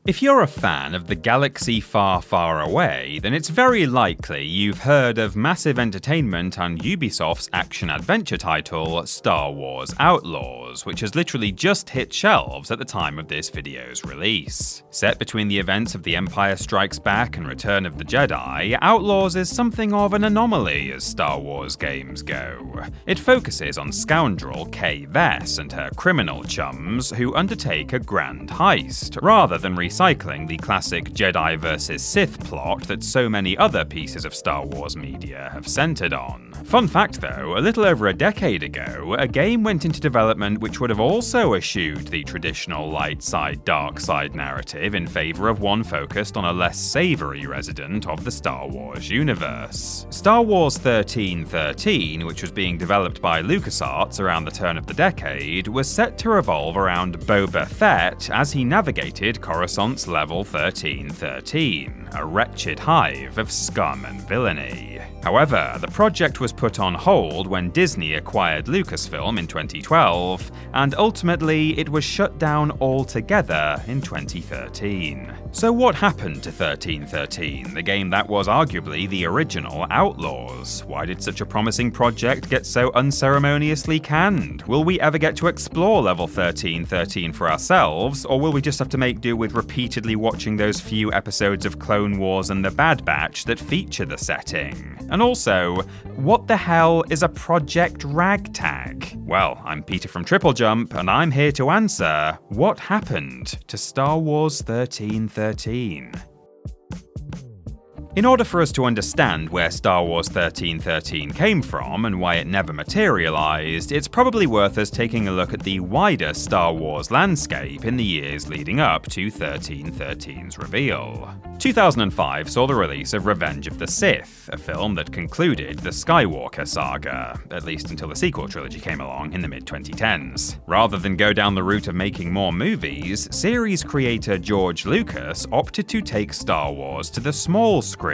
If you're a fan of the galaxy far, far away, then it's very likely you've heard of massive entertainment and Ubisoft's action-adventure title, Star Wars Outlaws, which has literally just hit shelves at the time of this video's release. Set between the events of The Empire Strikes Back and Return of the Jedi, Outlaws is something of an anomaly as Star Wars games go. It focuses on scoundrel Kay Vess and her criminal chums who undertake a grand heist, rather than recycling the classic Jedi vs. Sith plot that so many other pieces of Star Wars media have centered on. Fun fact though, a little over a decade ago, a game went into development which would have also eschewed the traditional light side, dark side narrative in favor of one focused on a less savory resident of the Star Wars universe. Star Wars 1313, which was being developed by LucasArts around the turn of the decade, was set to revolve around Boba Fett as he navigated Coruscant's level 1313, a wretched hive of scum and villainy. However, the project was put on hold when Disney acquired Lucasfilm in 2012, and ultimately it was shut down altogether in 2013. So what happened to 1313, the game that was arguably the original Outlaws? Why did such a promising project get so unceremoniously canned? Will we ever get to explore level 1313 for ourselves, or will we just have to make do with repeatedly watching those few episodes of Clone Wars and The Bad Batch that feature the setting? And also, what the hell is a Project Ragtag? Well, I'm Peter from TripleJump, and I'm here to answer, what happened to Star Wars 1313? In order for us to understand where Star Wars 1313 came from and why it never materialized, it's probably worth us taking a look at the wider Star Wars landscape in the years leading up to 1313's reveal. 2005 saw the release of Revenge of the Sith, a film that concluded the Skywalker saga, at least until the sequel trilogy came along in the mid-2010s. Rather than go down the route of making more movies, series creator George Lucas opted to take Star Wars to the small screen,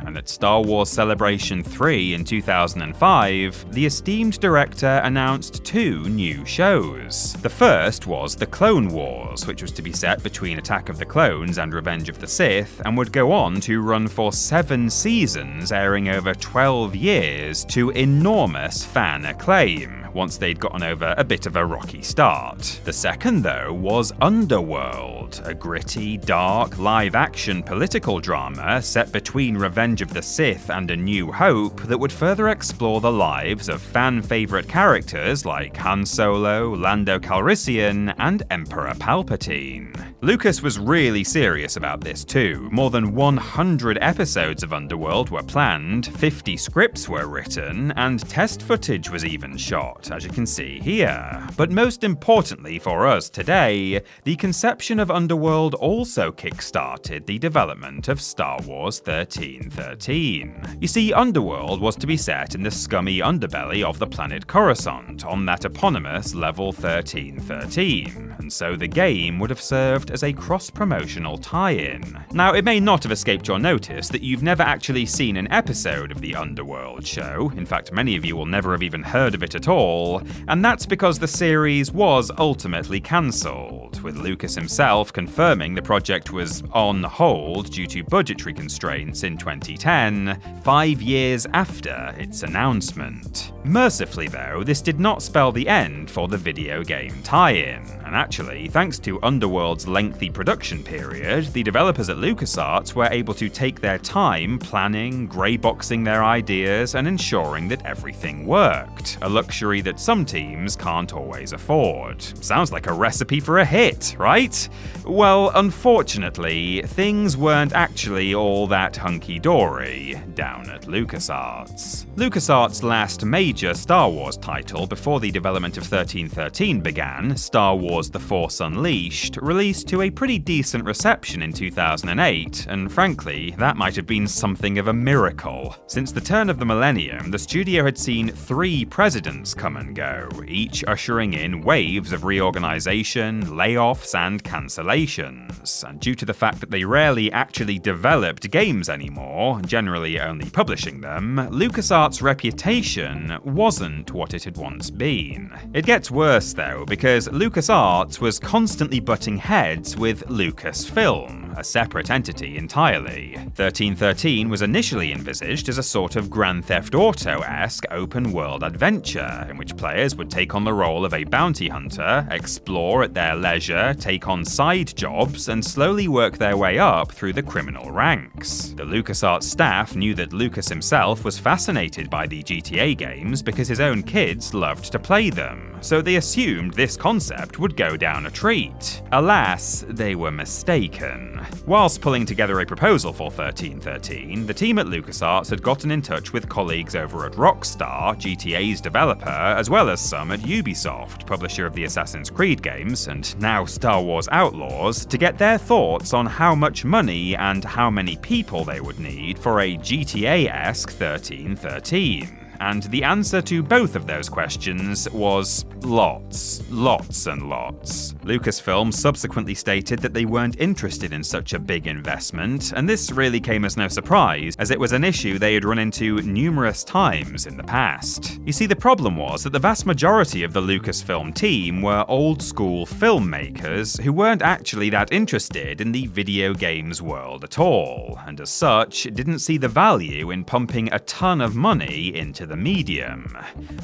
and at Star Wars Celebration 3 in 2005, the esteemed director announced 2 new shows. The first was The Clone Wars, which was to be set between Attack of the Clones and Revenge of the Sith, and would go on to run for 7 seasons, airing over 12 years to enormous fan acclaim, once they'd gotten over a bit of a rocky start. The second, though, was Underworld, a gritty, dark, live-action political drama set between Revenge of the Sith and A New Hope that would further explore the lives of fan-favourite characters like Han Solo, Lando Calrissian, and Emperor Palpatine. Lucas was really serious about this too. More than 100 episodes of Underworld were planned, 50 scripts were written, and test footage was even shot, as you can see here. But most importantly for us today, the conception of Underworld also kick-started the development of Star Wars 1313. You see, Underworld was to be set in the scummy underbelly of the planet Coruscant, on that eponymous level 1313, and so the game would have served as a cross-promotional tie-in. Now, it may not have escaped your notice that you've never actually seen an episode of the Underworld show. In fact, many of you will never have even heard of it at all, and that's because the series was ultimately cancelled, with Lucas himself confirming the project was on hold due to budgetary constraints in 2010, 5 years after its announcement. Mercifully though, this did not spell the end for the video game tie-in, and actually, thanks to Underworld's lengthy production period, the developers at LucasArts were able to take their time planning, greyboxing their ideas, and ensuring that everything worked, a luxury that some teams can't always afford. Sounds like a recipe for a hit, right? Well, unfortunately, things weren't actually all that hunky-dory down at LucasArts. LucasArts' last major Star Wars title before the development of 1313 began, Star Wars The Force Unleashed, released to a pretty decent reception in 2008, and frankly, that might have been something of a miracle. Since the turn of the millennium, the studio had seen 3 presidents come and go, each ushering in waves of reorganization, layoffs, and cancellations. And due to the fact that they rarely actually developed games anymore, generally only publishing them, LucasArts' reputation wasn't what it had once been. It gets worse though, because LucasArts was constantly butting heads heads with Lucasfilm, a separate entity entirely. 1313 was initially envisaged as a sort of Grand Theft Auto-esque open-world adventure, in which players would take on the role of a bounty hunter, explore at their leisure, take on side jobs, and slowly work their way up through the criminal ranks. The LucasArts staff knew that Lucas himself was fascinated by the GTA games because his own kids loved to play them, so they assumed this concept would go down a treat. Alas, they were mistaken. Whilst pulling together a proposal for 1313, the team at LucasArts had gotten in touch with colleagues over at Rockstar, GTA's developer, as well as some at Ubisoft, publisher of the Assassin's Creed games, and now Star Wars Outlaws, to get their thoughts on how much money and how many people they would need for a GTA-esque 1313. And the answer to both of those questions was lots. Lots and lots. Lucasfilm subsequently stated that they weren't interested in such a big investment, and this really came as no surprise, as it was an issue they had run into numerous times in the past. You see, the problem was that the vast majority of the Lucasfilm team were old-school filmmakers who weren't actually that interested in the video games world at all, and as such, didn't see the value in pumping a ton of money into the medium.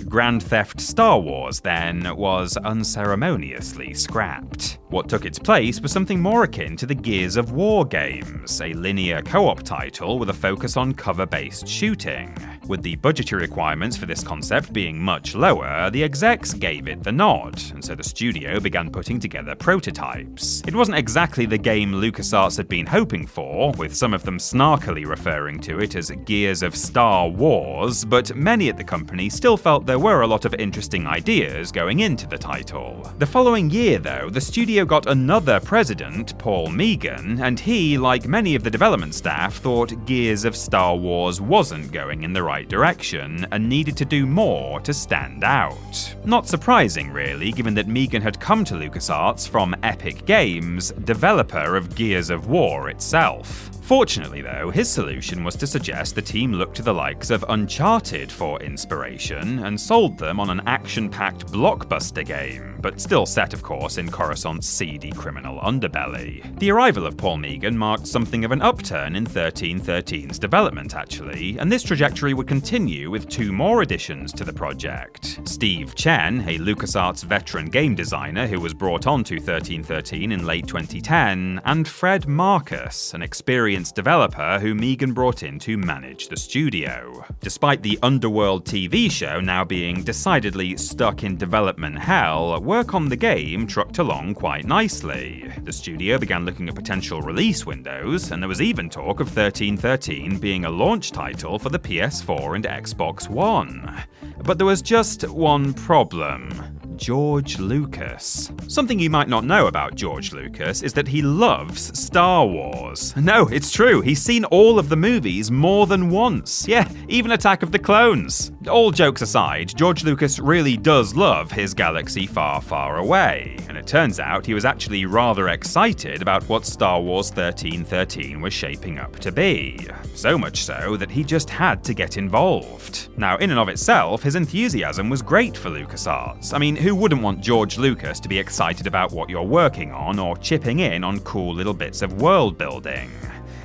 Grand Theft Star Wars, then, was unceremoniously scrapped. What took its place was something more akin to the Gears of War games, a linear co-op title with a focus on cover-based shooting. With the budgetary requirements for this concept being much lower, the execs gave it the nod, and so the studio began putting together prototypes. It wasn't exactly the game LucasArts had been hoping for, with some of them snarkily referring to it as Gears of Star Wars, but many at the company still felt there were a lot of interesting ideas going into the title. The following year, though, the studio got another president, Paul Megan, and he, like many of the development staff, thought Gears of Star Wars wasn't going in the right direction and needed to do more to stand out. Not surprising, really, given that Megan had come to LucasArts from Epic Games, developer of Gears of War itself. Fortunately, though, his solution was to suggest the team look to the likes of Uncharted for inspiration, and sold them on an action-packed blockbuster game, but still set, of course, in Coruscant's seedy criminal underbelly. The arrival of Paul Megan marked something of an upturn in 1313's development, actually, and this trajectory would continue with two more additions to the project. Steve Chen, a LucasArts veteran game designer who was brought on to 1313 in late 2010, and Fred Marcus, an experienced developer who Megan brought in to manage the studio. Despite the Underworld TV show now being decidedly stuck in development hell, work on the game trucked along quite nicely. The studio began looking at potential release windows, and there was even talk of 1313 being a launch title for the PS4 and Xbox One. But there was just one problem. George Lucas. Something you might not know about George Lucas is that he loves Star Wars. No, it's true, he's seen all of the movies more than once. Yeah, even Attack of the Clones. All jokes aside, George Lucas really does love his galaxy far, far away, and it turns out he was actually rather excited about what Star Wars 1313 was shaping up to be. So much so that he just had to get involved. Now, in and of itself, his enthusiasm was great for LucasArts. I mean, who wouldn't want George Lucas to be excited about what you're working on or chipping in on cool little bits of world building?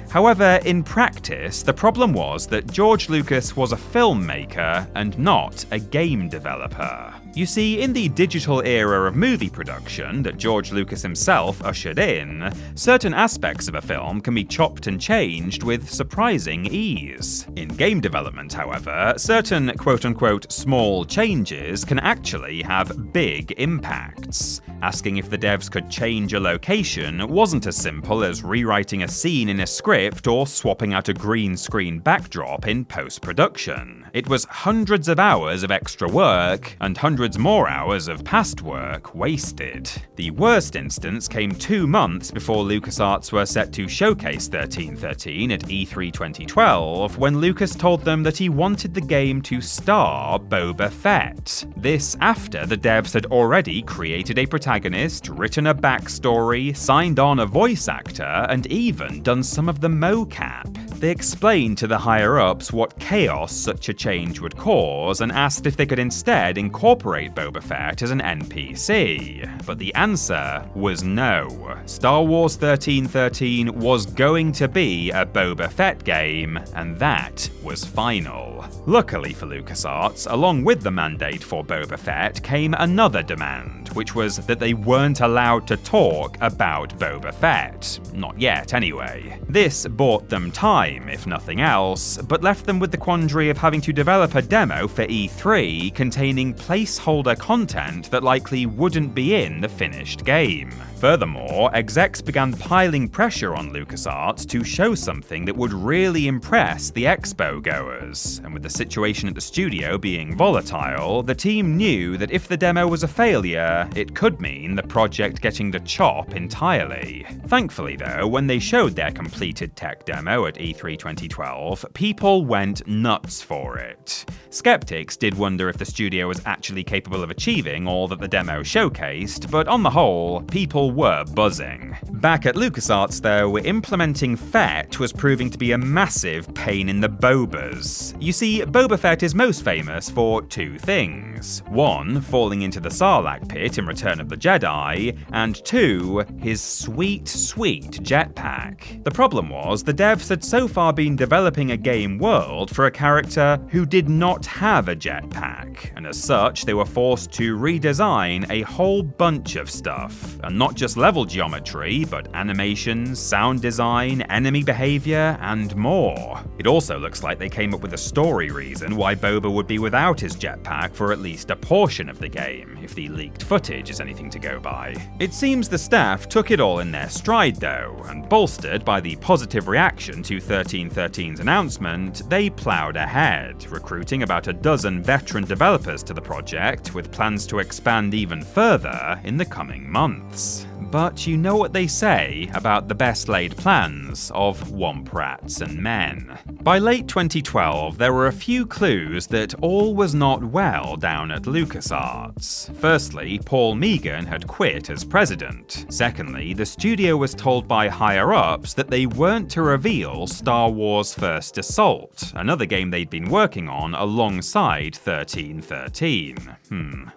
However, in practice, the problem was that George Lucas was a filmmaker and not a game developer. You see, in the digital era of movie production that George Lucas himself ushered in, certain aspects of a film can be chopped and changed with surprising ease. In game development, however, certain quote-unquote small changes can actually have big impacts. Asking if the devs could change a location wasn't as simple as rewriting a scene in a script or swapping out a green screen backdrop in post-production. It was hundreds of hours of extra work and hundreds more hours of past work wasted. The worst instance came 2 months before LucasArts were set to showcase 1313 at E3 2012, when Lucas told them that he wanted the game to star Boba Fett. This after the devs had already created a protagonist, written a backstory, signed on a voice actor, and even done some of the mocap. They explained to the higher-ups what chaos such a change would cause and asked if they could instead incorporate Boba Fett as an NPC, but the answer was no. Star Wars 1313 was going to be a Boba Fett game, and that was final. Luckily for LucasArts, along with the mandate for Boba Fett came another demand, which was that they weren't allowed to talk about Boba Fett. Not yet, anyway. This bought them time, if nothing else, but left them with the quandary of having to develop a demo for E3 containing placeholder content that likely wouldn't be in the finished game. Furthermore, execs began piling pressure on LucasArts to show something that would really impress the expo goers, and with the situation at the studio being volatile, the team knew that if the demo was a failure, it could mean the project getting the chop entirely. Thankfully though, when they showed their completed tech demo at E3 2012, people went nuts for it. Skeptics did wonder if the studio was actually capable of achieving all that the demo showcased, but on the whole, people were buzzing. Back at LucasArts though, implementing Fett was proving to be a massive pain in the bobas. You see, Boba Fett is most famous for two things. One, falling into the Sarlacc pit in Return of the Jedi, and two, his sweet jetpack. The problem was, the devs had so far been developing a game world for a character who did not have a jetpack, and as such, they were forced to redesign a whole bunch of stuff, and not just level geometry, but animations, sound design, enemy behavior, and more. It also looks like they came up with a story reason why Boba would be without his jetpack for at least a portion of the game, if the leaked footage is anything to go by. It seems the staff took it all in their stride though, and bolstered by the positive reaction to 1313's announcement, they ploughed ahead, recruiting about a dozen veteran developers to the project, with plans to expand even further in the coming months. But you know what they say about the best laid plans of womp rats and men. By late 2012, there were a few clues that all was not well down at LucasArts. Firstly, Paul Meegan had quit as president. Secondly, the studio was told by higher-ups that they weren't to reveal Star Wars First Assault, another game they'd been working on alongside 1313.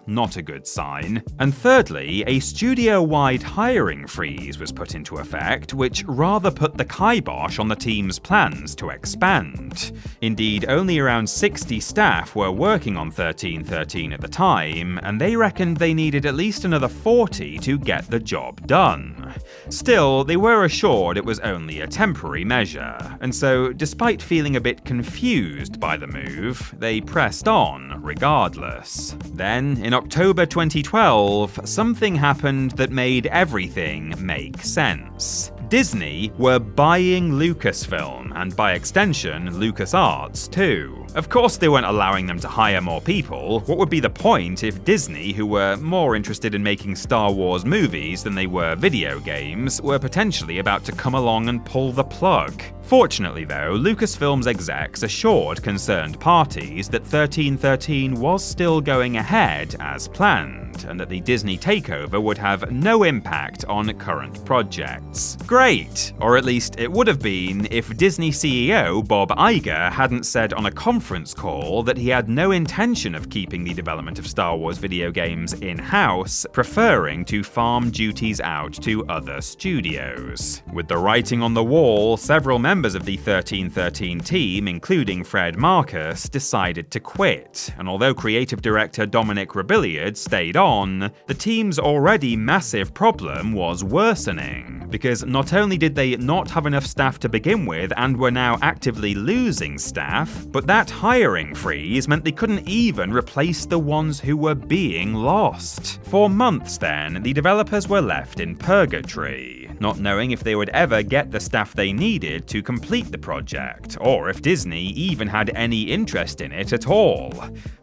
Not a good sign. And thirdly, a studio-wide hiring freeze was put into effect, which rather put the kibosh on the team's plans to expand. Indeed, only around 60 staff were working on 1313 at the time, and they reckoned they needed at least another 40 to get the job done. Still, they were assured it was only a temporary measure, and so, despite feeling a bit confused by the move, they pressed on regardless. Then, in October 2012, something happened that made everything make sense. Disney were buying Lucasfilm, and by extension, LucasArts too. Of course they weren't allowing them to hire more people. What would be the point if Disney, who were more interested in making Star Wars movies than they were video games, were potentially about to come along and pull the plug? Fortunately though, Lucasfilm's execs assured concerned parties that 1313 was still going ahead as planned, and that the Disney takeover would have no impact on current projects. Great! Or at least it would have been if Disney CEO Bob Iger hadn't said on a conference call that he had no intention of keeping the development of Star Wars video games in-house, preferring to farm duties out to other studios. With the writing on the wall, several members of the 1313 team, including Fred Marcus, decided to quit, and although creative director Dominic Rebillard stayed on, the team's already massive problem was worsening, because not only did they not have enough staff to begin with and were now actively losing staff, but that hiring freeze meant they couldn't even replace the ones who were being lost. For months then, the developers were left in purgatory, not knowing if they would ever get the staff they needed to complete the project, or if Disney even had any interest in it at all.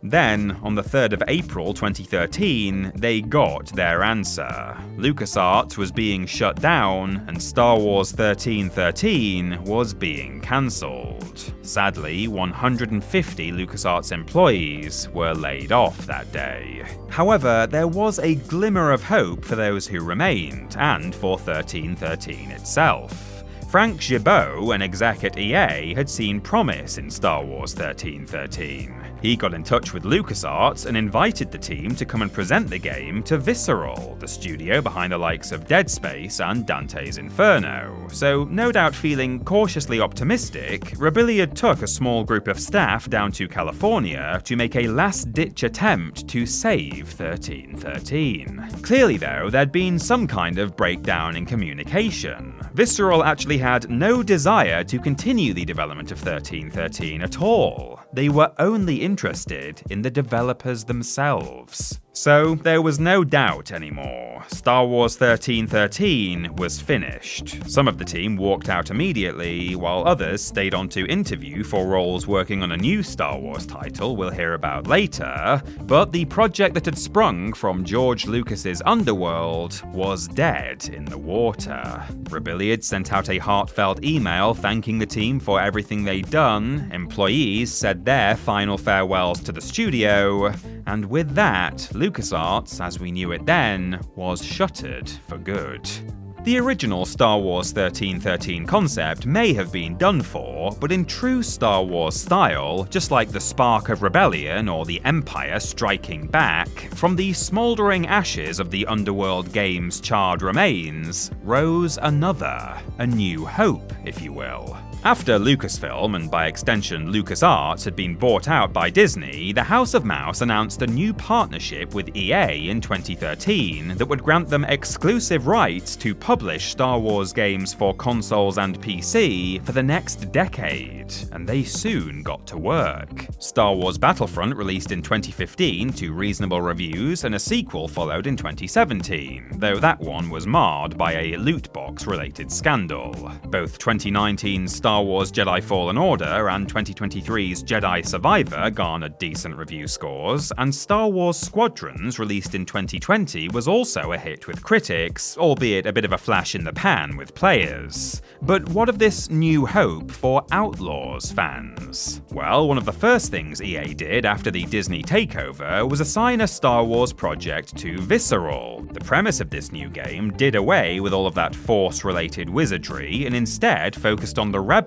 Then, on the 3rd of April 2013, they got their answer. LucasArts was being shut down, and Star Wars 1313 was being cancelled. Sadly, 150 LucasArts employees were laid off that day. However, there was a glimmer of hope for those who remained, and for 1313 itself. Frank Gibeau, an exec at EA, had seen promise in Star Wars 1313. He got in touch with LucasArts and invited the team to come and present the game to Visceral, the studio behind the likes of Dead Space and Dante's Inferno. So, no doubt feeling cautiously optimistic, Rebellion took a small group of staff down to California to make a last-ditch attempt to save 1313. Clearly though, there'd been some kind of breakdown in communication. Visceral actually had no desire to continue the development of 1313 at all. They were only interested in the developers themselves. So there was no doubt anymore. Star Wars 1313 was finished. Some of the team walked out immediately, while others stayed on to interview for roles working on a new Star Wars title we'll hear about later, but the project that had sprung from George Lucas's Underworld was dead in the water. Rebellion sent out a heartfelt email thanking the team for everything they'd done, employees said their final farewells to the studio, and with that, LucasArts, as we knew it then, was shuttered for good. The original Star Wars 1313 concept may have been done for, but in true Star Wars style, just like the spark of rebellion or the Empire striking back, from the smouldering ashes of the Underworld game's charred remains, rose another, a new hope, if you will. After Lucasfilm, and by extension LucasArts, had been bought out by Disney, the House of Mouse announced a new partnership with EA in 2013 that would grant them exclusive rights to publish Star Wars games for consoles and PC for the next decade, and they soon got to work. Star Wars Battlefront released in 2015 to reasonable reviews, and a sequel followed in 2017, though that one was marred by a loot box related scandal. Both 2019's Star Wars Jedi Fallen Order and 2023's Jedi Survivor garnered decent review scores, and Star Wars Squadrons, released in 2020, was also a hit with critics, albeit a bit of a flash in the pan with players. But what of this new hope for Outlaws fans? Well, one of the first things EA did after the Disney takeover was assign a Star Wars project to Visceral. The premise of this new game did away with all of that Force-related wizardry and instead focused on the rebels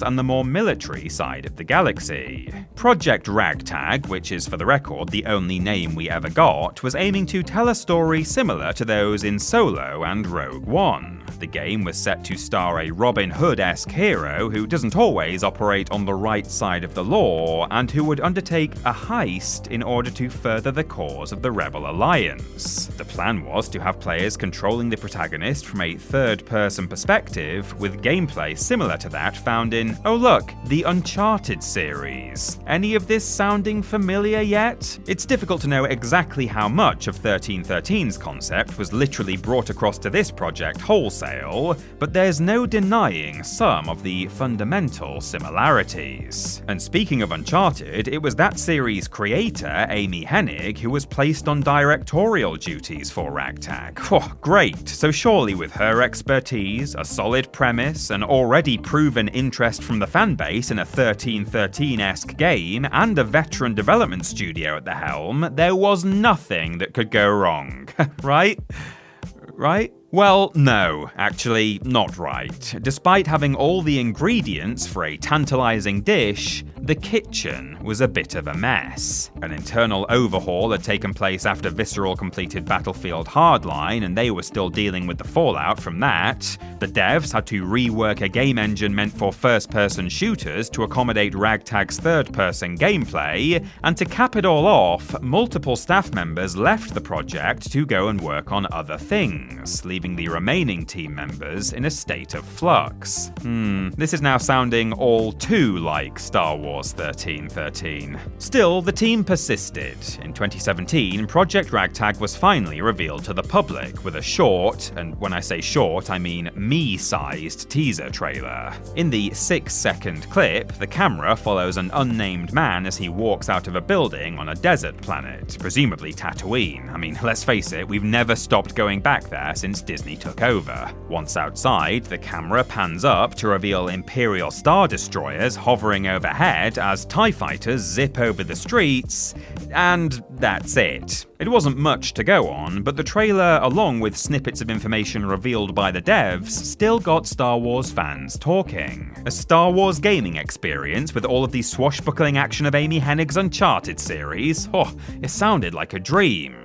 and the more military side of the galaxy. Project Ragtag, which is for the record the only name we ever got, was aiming to tell a story similar to those in Solo and Rogue One. The game was set to star a Robin Hood-esque hero who doesn't always operate on the right side of the law, and who would undertake a heist in order to further the cause of the Rebel Alliance. The plan was to have players controlling the protagonist from a third-person perspective, with gameplay similar to that found in, oh look, the Uncharted series. Any of this sounding familiar yet? It's difficult to know exactly how much of 1313's concept was literally brought across to this project wholesale, but there's no denying some of the fundamental similarities. And speaking of Uncharted, it was that series' creator, Amy Hennig, who was placed on directorial duties for Ragtag. Oh, great. So surely with her expertise, a solid premise, an already proven interest from the fanbase in a 1313-esque game, and a veteran development studio at the helm, there was nothing that could go wrong. Right? Right? Well, no, actually, not right. Despite having all the ingredients for a tantalizing dish, the kitchen was a bit of a mess. An internal overhaul had taken place after Visceral completed Battlefield Hardline, and they were still dealing with the fallout from that. The devs had to rework a game engine meant for first-person shooters to accommodate Ragtag's third-person gameplay, and to cap it all off, multiple staff members left the project to go and work on other things, leaving the remaining team members in a state of flux. This is now sounding all too like Star Wars 1313. Still, the team persisted. In 2017, Project Ragtag was finally revealed to the public with a short, and when I say short, I mean me-sized teaser trailer. In the 6-second clip, the camera follows an unnamed man as he walks out of a building on a desert planet, presumably Tatooine. I mean, let's face it, we've never stopped going back there since Disney took over. Once outside, the camera pans up to reveal Imperial Star Destroyers hovering overhead as TIE fighters zip over the streets, and that's it. It wasn't much to go on, but the trailer, along with snippets of information revealed by the devs, still got Star Wars fans talking. A Star Wars gaming experience with all of the swashbuckling action of Amy Hennig's Uncharted series? Oh, it sounded like a dream.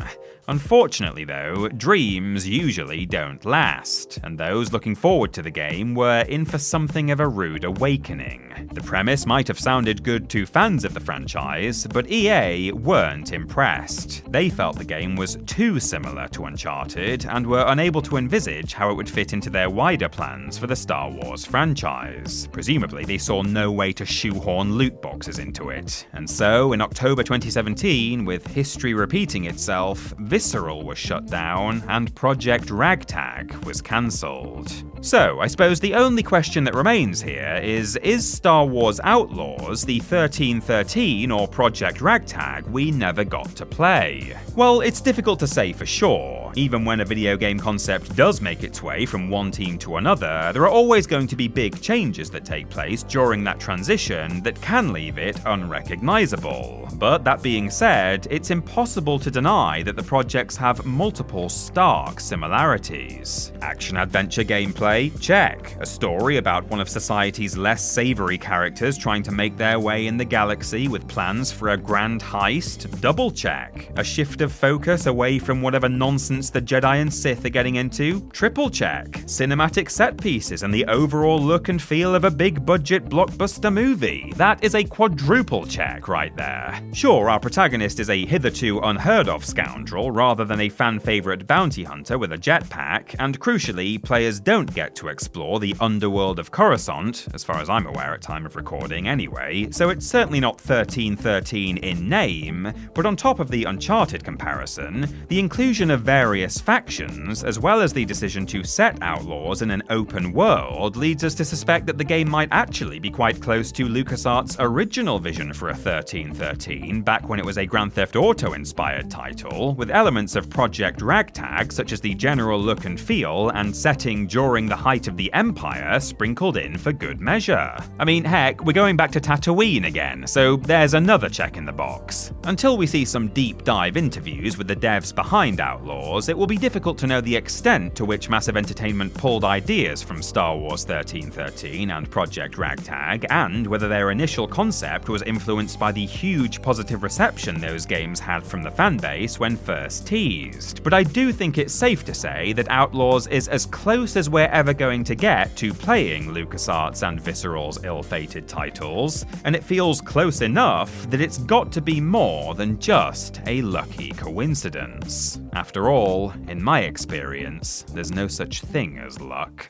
Unfortunately though, dreams usually don't last, and those looking forward to the game were in for something of a rude awakening. The premise might have sounded good to fans of the franchise, but EA weren't impressed. They felt the game was too similar to Uncharted, and were unable to envisage how it would fit into their wider plans for the Star Wars franchise. Presumably, they saw no way to shoehorn loot boxes into it. And so, in October 2017, with history repeating itself, Visceral was shut down, and Project Ragtag was cancelled. So, I suppose the only question that remains here is Star Wars Outlaws the 1313 or Project Ragtag we never got to play? Well, it's difficult to say for sure. Even when a video game concept does make its way from one team to another, there are always going to be big changes that take place during that transition that can leave it unrecognizable. But that being said, it's impossible to deny that the projects have multiple stark similarities. Action-adventure gameplay? Check. A story about one of society's less savory characters trying to make their way in the galaxy with plans for a grand heist? Double check. A shift of focus away from whatever nonsense the Jedi and Sith are getting into? Triple check. Cinematic set pieces and the overall look and feel of a big-budget blockbuster movie? That is a quadruple check right there. Sure, our protagonist is a hitherto unheard-of scoundrel rather than a fan-favorite bounty hunter with a jetpack, and crucially, players don't get to explore the underworld of Coruscant, as far as I'm aware at time of recording anyway, so it's certainly not 1313 in name, but on top of the Uncharted comparison, the inclusion of various factions, as well as the decision to set Outlaws in an open world, leads us to suspect that the game might actually be quite close to LucasArts' original vision for a 1313 back when it was a Grand Theft Auto-inspired title, with elements of Project Ragtag such as the general look and feel and setting during the height of the Empire sprinkled in for good measure. I mean, heck, we're going back to Tatooine again, so there's another check in the box. Until we see some deep dive interviews with the devs behind Outlaws, it will be difficult to know the extent to which Massive Entertainment pulled ideas from Star Wars 1313 and Project Ragtag, and whether their initial concept was influenced by the huge positive reception those games had from the fanbase when first teased. But I do think it's safe to say that Outlaws is as close as we're ever going to get to playing LucasArts and Visceral's ill-fated titles, and it feels close enough that it's got to be more than just a lucky coincidence. After all, in my experience, there's no such thing as luck.